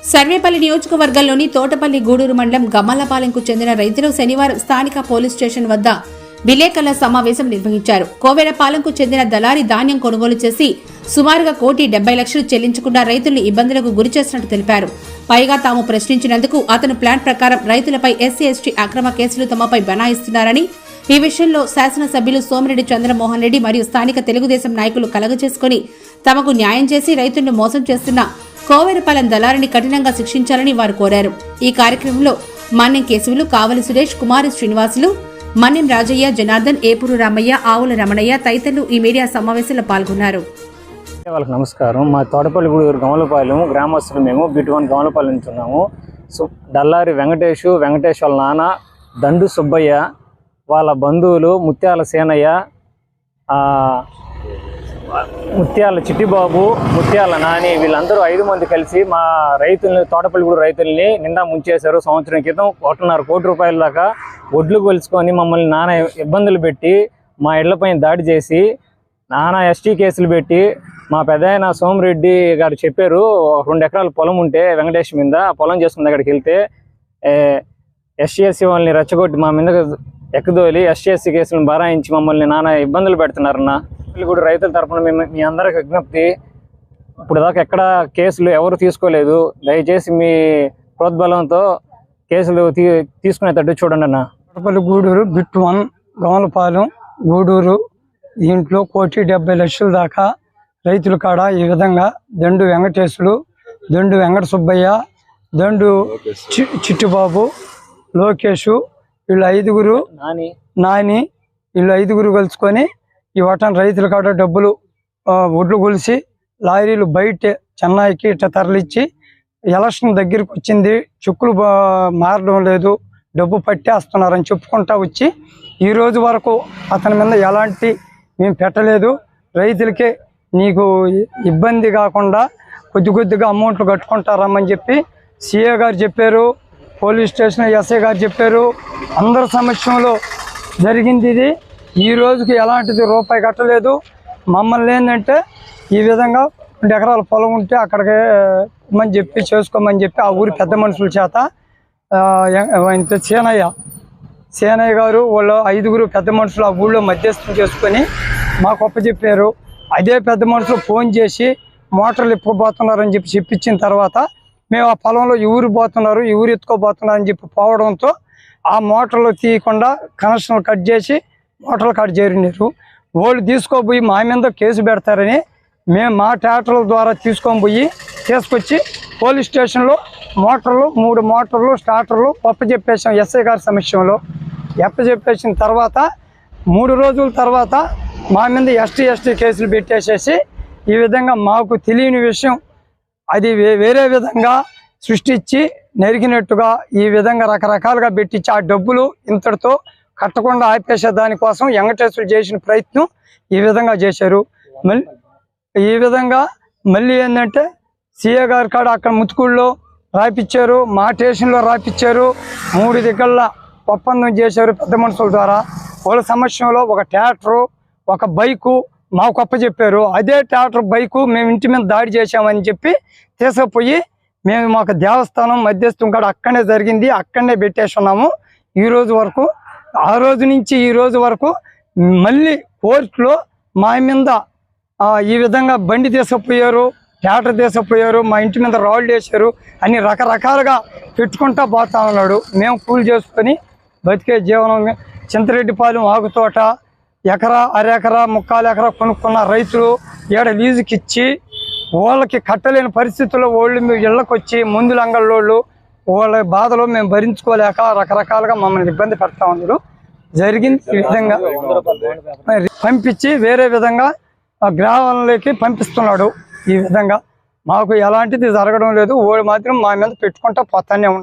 సర్వేపల్లి నియోజకవర్గంలోని తోటపల్లి గూడూరు మండలం గమ్మలపాలెంకు చెందిన రైతులు శనివారం స్థానిక పోలీస్ స్టేషన్ వద్ద విలేకరుల సమావేశం నిర్వహించారు. కోవెలపాలెంకు చెందిన దళారి ధాన్యం కొనుగోలు చేసి సుమారుగా 1,70,00,000 చెల్లించకుండా రైతుల్ని ఇబ్బందులకు గురిచేసినట్టు తెలిపారు. పైగా తాము ప్రశ్నించినందుకు అతను ప్లాన్ ప్రకారం రైతులపై ఎస్సీ ఎస్టీ అక్రమ కేసులు తమపై బనాయిస్తున్నారని, ఈ విషయంలో శాసనసభ్యులు సోమిరెడ్డి చంద్రమోహన్ రెడ్డి మరియు స్థానిక తెలుగుదేశం నాయకులు కలగచేసుకుని తమకు న్యాయం చేసి రైతులను మోసం చేస్తున్న కోవెలపాలెం దళారిని కఠినంగా శిక్షించాలని వారు కోరారు. ఈ కార్యక్రమంలో మన్నెం కేశవులు, కావలి సురేష్, కుమారి శ్రీనివాసులు, మన్నెం రాజయ్య, జనార్దన్, ఏపూరు రామయ్య, ఆవుల రమణయ్య తదితరులు ఈ మీడియా సమావేశంలో పాల్గొన్నారు. వాళ్ళకి నమస్కారం. మా తోటపల్లి గూడూరు గమలపాలెం గ్రామస్తులు మేము బిట్1 గమలపాలెం నుంచి ఉన్నాము. దల్లారి వెంకటేష్ వాళ్ళ నాన్న దండు సుబ్బయ్య, వాళ్ళ బంధువులు ముత్యాల సేనయ్య, ముత్యాల చిట్టిబాబు, ముత్యాల నాని, వీళ్ళందరూ 5 మంది కలిసి మా రైతుల్ని, తోటపల్లి గూడూరు రైతుల్ని నిండా ముంచేశారు. సంవత్సరం క్రితం 1.5 కోటి రూపాయల దాకా ఒడ్లు కొలుచుకొని మమ్మల్ని నానా ఇబ్బందులు పెట్టి మా ఇళ్లపైన దాడి చేసి నానా ఎస్టీ కేసులు పెట్టి మా పెద్దాయన సోమిరెడ్డి గారు చెప్పారు 2 ఎకరాల పొలం ఉంటే వెంకటేష్ మీద ఆ పొలం చేసుకున్న దగ్గరికి వెళ్తే ఎస్సీ వాళ్ళని రెచ్చగొట్టి మా మీద ఎక్కదోలి ఎస్సీ కేసులను బరాయించి మమ్మల్ని నానా ఇబ్బందులు పెడుతున్నారన్న. కూడా రైతుల తరఫున మీ అందరికి విజ్ఞప్తి, ఇప్పుడు దాకా ఎక్కడ కేసులు ఎవరు తీసుకోలేదు. దయచేసి మీ ప్రోద్బలంతో కేసులు తీసుకునేటట్టు చూడండి అన్న. తోటపల్లి గూడూరు బిట్1 గమలపాలెం గూడూరు, దీంట్లో 1,70,00,000 దాకా రైతుల కాడ ఈ విధంగా దండు వెంకటేశులు, దండు వెంకట సుబ్బయ్య, దండు చిట్టిబాబు, లోకేషు, వీళ్ళు 5 నాని, వీళ్ళు 5 కలుసుకొని ఈ వాటాన్ని రైతుల కాడ డబ్బులు ఒడ్లు కొలిసి లారీలు బయట చెన్నైకి ఇట్లా తరలిచ్చి ఎలక్షన్ దగ్గరికి వచ్చింది, చెక్కులు మారడం లేదు, డబ్బు పట్టేస్తున్నారని చెప్పుకుంటా వచ్చి ఈ రోజు వరకు అతని మీద ఎలాంటి మేము పెట్టలేదు. రైతులకే నీకు ఇబ్బంది కాకుండా కొద్దిగా అమౌంట్లు కట్టుకుంటారమ్మని చెప్పి సిఏ గారు చెప్పారు, పోలీస్ స్టేషన్ ఎస్ఐ గారు చెప్పారు. అందరి సమక్షంలో జరిగింది ఇది. ఈ రోజుకి ఎలాంటిది రూపాయి కట్టలేదు. మమ్మల్ని ఏంటంటే ఈ విధంగా 2 ఎకరాల పొలం ఉంటే అక్కడికి చేసుకోమని చెప్పి ఆ ఊరి పెద్ద మనుషుల చేత సేనయ్య గారు వాళ్ళ 5 పెద్ద మనుషులు ఆ ఊళ్ళో మధ్యస్థం చేసుకొని మాకు అప్పచెప్పారు. అదే పెద్ద మనుషులు ఫోన్ చేసి మోటార్లు ఎప్పుకోబోతున్నారని చెప్పి చెప్పించిన తర్వాత మేము ఆ పొలంలో ఎవరు పోతున్నారు, ఎవరు ఎత్తుకోబోతున్నారు అని చెప్పి పోవడంతో ఆ మోటార్లు తీయకుండా కనెక్షన్లు కట్ చేసి మోటార్లు కట్ చేరినారు. వాళ్ళు తీసుకోబోయి మా మీద కేసు పెడతారని మేము మా ట్రాక్టర్ల ద్వారా తీసుకొచ్చి పోలీస్ స్టేషన్లో 3 మోటార్లు స్టార్టర్లు చెప్పేసాం ఎస్ఐ గారి సమక్షంలో. చెప్పేసిన తర్వాత 3 రోజుల తర్వాత మా మీద ఎస్టీ కేసులు పెట్టేసేసి ఈ విధంగా మాకు తెలియని విషయం అది వేరే విధంగా సృష్టించి నరికినట్టుగా ఈ విధంగా రకరకాలుగా పెట్టించి ఆ డబ్బులు ఇంతటితో కట్టకుండా ఆపేసే దానికోసం వెంకటేశ్వరులు చేసిన ప్రయత్నం ఈ విధంగా చేశారు. ఈ విధంగా మళ్ళీ ఏంటంటే సిఏ గారి కాడ అక్కడ ముతుకుల్లో రాపిచ్చారు, మా స్టేషన్లో రాపిచ్చారు. 3 దగ్గర ఒప్పందం చేశారు పెద్ద మనుషుల ద్వారా. వాళ్ళ సమక్షంలో ఒక ట్రాక్టరు, ఒక బైకు మాకు అప్పచెప్పారు. అదే ట్రాక్టర్ బైకు మేము ఇంటి మీద దాడి చేశామని చెప్పి తీసుకుపోయి మేము మాకు దేవస్థానం మధ్యస్థం కాడ అక్కడనే జరిగింది, అక్కడనే పెట్టేసి ఉన్నాము. ఈ రోజు వరకు, ఆ రోజు నుంచి ఈ రోజు వరకు మళ్ళీ కోర్టులో మా మీద ఈ విధంగా బండి తీసుకుపోయారు, ట్రాక్టర్ తీసుకుపోయారు, మా ఇంటి మీద రాళ్ళు వేశారు, అన్ని రకరకాలుగా పెట్టుకుంటా పోతా ఉన్నాడు. మేము కూలి చేసుకొని బతికే జీవనం. చింతరెడ్డిపాలెం ఆగుతోట ఎకరా, అరెకరా, 3/4 ఎకరా కొనుక్కున్న రైతులు ఏడ లీజుకి ఇచ్చి వాళ్ళకి కట్టలేని పరిస్థితుల్లో వాళ్ళు ఇళ్ళకి వచ్చి ముందుల అంగళ్ళోళ్ళు వాళ్ళ బాధలో మేము భరించుకోలేక రకరకాలుగా మమ్మల్ని ఇబ్బంది పెడతా ఉన్నారు. జరిగింది ఈ విధంగా పంపించి వేరే విధంగా గ్రామాలలోకి పంపిస్తున్నాడు. ఈ విధంగా మాకు ఎలాంటిది జరగడం లేదు. వాళ్ళు మాత్రం మా మీద పెట్టుకుంటా పోతానే